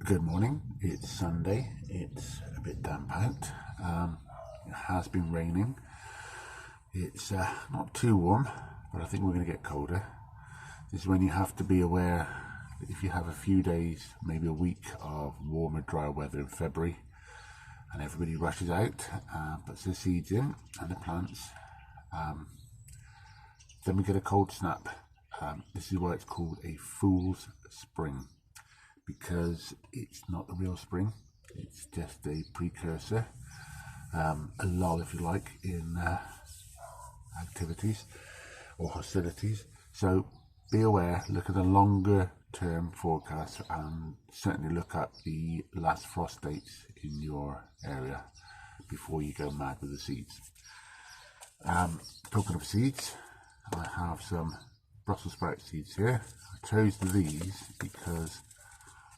Good morning, it's Sunday, it's a bit damp out, it has been raining, it's not too warm, but I think we're going to get colder. This is when you have to be aware that if you have a few days, maybe a week of warmer, drier weather in February, and everybody rushes out, puts their seeds in and the plants, then we get a cold snap. This is why it's called a fool's spring, because it's not the real spring, it's just a precursor, a lull if you like in activities or hostilities. So be aware, look at the longer term forecast and certainly look up the last frost dates in your area before you go mad with the seeds. Talking of seeds, I have some Brussels sprout seeds here. I chose these because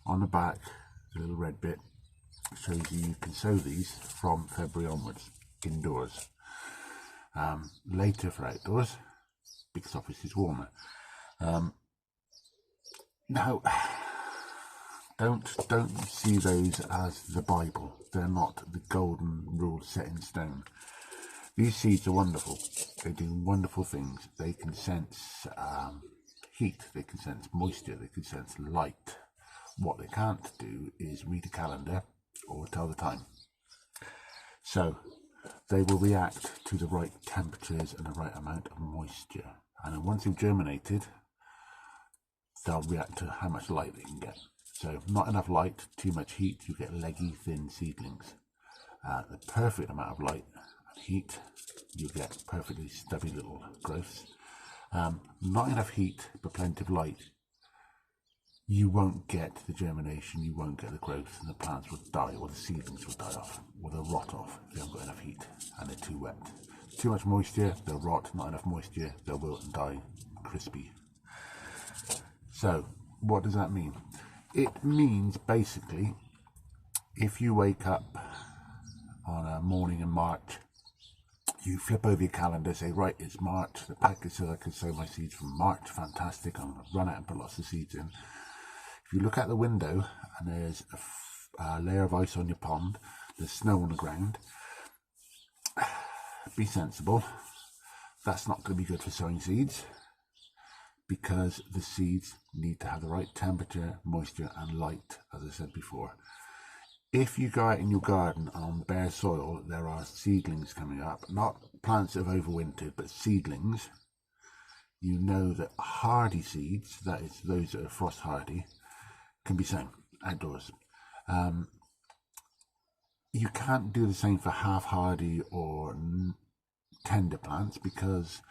on the back, the little red bit shows you can sow these from February onwards, indoors. Later for outdoors, because obviously it's warmer. Now, don't see those as the Bible. They're not the golden rule set in stone. These seeds are wonderful. They do wonderful things. They can sense heat, they can sense moisture, they can sense light. What they can't do is read a calendar or tell the time. So they will react to the right temperatures and the right amount of moisture. And then once they've germinated, they'll react to how much light they can get. So not enough light, too much heat, you get leggy, thin seedlings. The perfect amount of light and heat, you get perfectly stubby little growths. Not enough heat, but plenty of light, you won't get the germination, you won't get the growth, and the plants will die, or the seedlings will die off, or they'll rot off if they haven't got enough heat and they're too wet. Too much moisture, they'll rot. Not enough moisture, they'll wilt and die crispy. So what does that mean? It means basically, if you wake up on a morning in March, you flip over your calendar, say, right, it's March, the package says I can sow my seeds from March, fantastic, I'm going to run out and put lots of seeds in. If you look out the window and there's a layer of ice on your pond, there's snow on the ground, be sensible. That's not going to be good for sowing seeds, because the seeds need to have the right temperature, moisture and light, as I said before. If you go out in your garden on bare soil, there are seedlings coming up, not plants that have overwintered, but seedlings. You know that hardy seeds, that is those that are frost hardy, can be sown outdoors. You can't do the same for half hardy or tender plants, because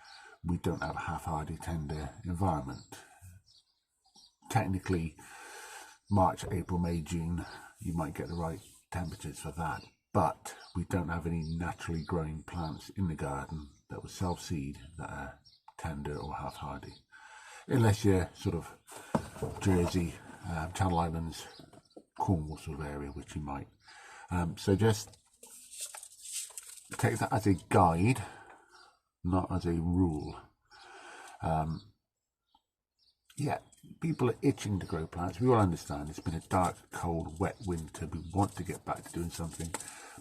we don't have a half hardy tender environment. Technically, March, April, May, June, you might get the right temperatures for that, but we don't have any naturally growing plants in the garden that will self-seed that are tender or half hardy, unless you're sort of Jersey, Channel Islands, Cornwall sort of area, which you might. So just take that as a guide, not as a rule. Yeah, people are itching to grow plants. We all understand it's been a dark, cold, wet winter. We want to get back to doing something.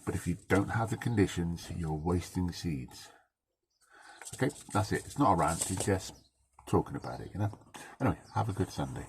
But if you don't have the conditions, you're wasting seeds. Okay, that's it. It's not a rant, it's just talking about it, you know. Anyway, have a good Sunday.